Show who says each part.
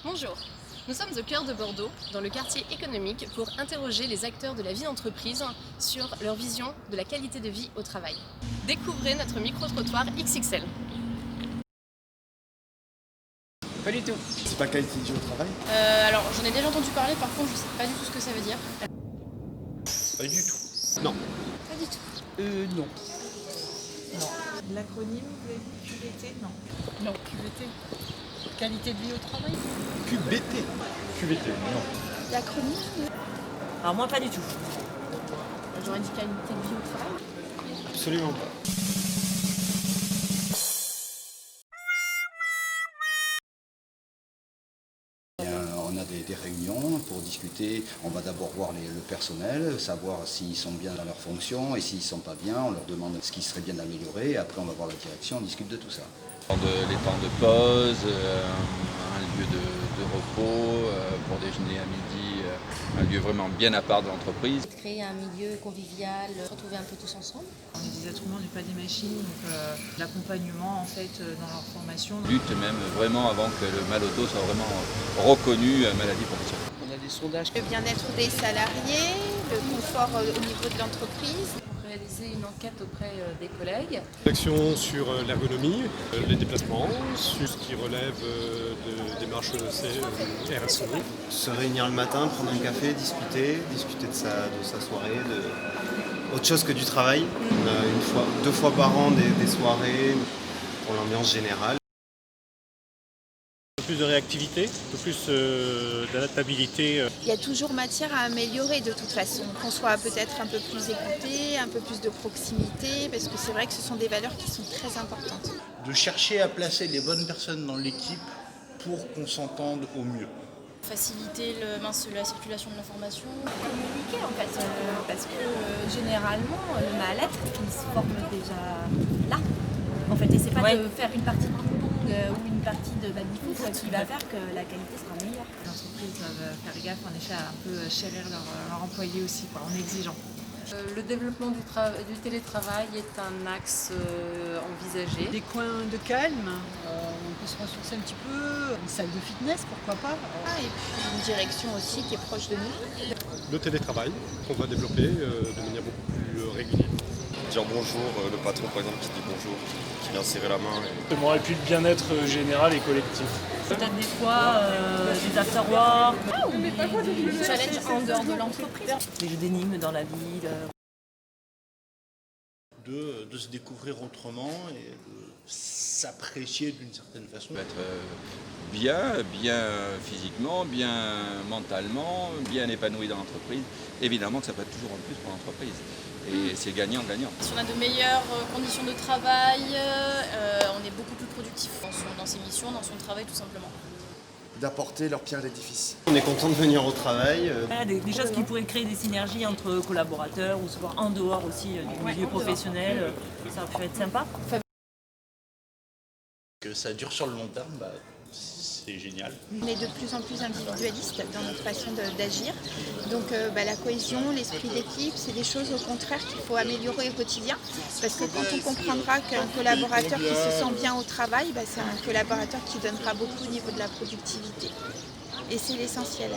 Speaker 1: Bonjour, nous sommes au cœur de Bordeaux, dans le quartier économique, pour interroger les acteurs de la vie d'entreprise sur leur vision de la qualité de vie au travail. Découvrez notre micro-trottoir XXL.
Speaker 2: Pas du tout.
Speaker 3: C'est pas qualité de vie au travail?
Speaker 1: Alors j'en ai déjà entendu parler, par contre je sais pas du tout ce que ça veut dire.
Speaker 3: Pas du tout. Non.
Speaker 1: Pas du tout.
Speaker 3: Non.
Speaker 4: Non. L'acronyme, vous avez dit QVT? Non.
Speaker 5: Non, QVT. Qualité de vie au travail.
Speaker 3: QBT. QBT, non.
Speaker 4: L'acronyme?
Speaker 5: Alors moi pas du tout.
Speaker 1: J'aurais dit qualité de vie au travail.
Speaker 3: Absolument pas.
Speaker 6: On a des réunions pour discuter. On va d'abord voir le personnel, savoir s'ils sont bien dans leur fonction, et s'ils ne sont pas bien, on leur demande ce qui serait bien d'améliorer. Après, on va voir la direction, on discute de tout ça.
Speaker 7: Les temps de pause, un lieu de repos pour déjeuner à midi, un lieu vraiment bien à part de l'entreprise.
Speaker 8: Créer un milieu convivial, se retrouver un peu tous ensemble.
Speaker 4: On est des êtres humains, on n'est pas des machines, donc l'accompagnement en fait dans leur formation.
Speaker 7: Lutte même vraiment avant que le mal auto soit vraiment reconnu maladie professionnelle.
Speaker 2: On a des sondages.
Speaker 9: Le bien-être des salariés, le confort au niveau de l'entreprise.
Speaker 1: Réaliser une enquête auprès des collègues.
Speaker 3: Action sur l'ergonomie, les déplacements, sur ce qui relève de démarches RSE.
Speaker 10: Se réunir le matin, prendre un café, discuter de sa soirée, autre chose que du travail. On a deux fois par an des soirées pour l'ambiance générale.
Speaker 3: Un peu plus de réactivité, un peu plus d'adaptabilité.
Speaker 9: Il y a toujours matière à améliorer de toute façon, qu'on soit peut-être un peu plus écouté, un peu plus de proximité, parce que c'est vrai que ce sont des valeurs qui sont très importantes.
Speaker 11: De chercher à placer les bonnes personnes dans l'équipe pour qu'on s'entende au mieux.
Speaker 8: Faciliter la circulation de l'information.
Speaker 12: Communiquer en fait, parce que généralement le mal-être il se forme déjà là. En fait, et c'est pas de faire une partie de ping-pong ou une partie de baby-foot qui va faire que la qualité sera meilleure.
Speaker 4: Les entreprises doivent faire gaffe en effet à un peu chérir leurs employés aussi, en exigeant.
Speaker 5: Le développement du télétravail est un axe envisagé. Des coins de calme, on peut se ressourcer un petit peu, une salle de fitness, pourquoi pas.
Speaker 9: Et puis une direction aussi qui est proche de nous.
Speaker 3: Le télétravail qu'on va développer de manière beaucoup plus régulière.
Speaker 10: Dire bonjour, le patron par exemple qui dit bonjour, qui vient serrer la main.
Speaker 3: Et puis le bien-être général et collectif.
Speaker 5: Peut-être des fois des after-work,
Speaker 12: Des challenges en dehors de l'entreprise.
Speaker 5: des jeux d'énigmes dans la ville.
Speaker 11: De se découvrir autrement et de s'apprécier d'une certaine façon.
Speaker 7: Être bien physiquement, bien mentalement, bien épanoui dans l'entreprise. Évidemment que ça peut être toujours en plus pour l'entreprise. Et c'est gagnant-gagnant.
Speaker 8: Si on a de meilleures conditions de travail, on est beaucoup plus productif dans ses missions, dans son travail tout simplement.
Speaker 3: D'apporter leur pierre à l'édifice.
Speaker 10: On est content de venir au travail.
Speaker 5: Des choses qui pourraient créer des synergies entre collaborateurs ou se voir en dehors aussi du milieu professionnel, ça peut être sympa.
Speaker 11: Que ça dure sur le long terme, c'est génial.
Speaker 9: On est de plus en plus individualiste dans notre façon d'agir. Donc la cohésion, l'esprit d'équipe, c'est des choses au contraire qu'il faut améliorer au quotidien. Parce que quand on comprendra qu'un collaborateur qui se sent bien au travail, c'est un collaborateur qui donnera beaucoup au niveau de la productivité. Et c'est l'essentiel.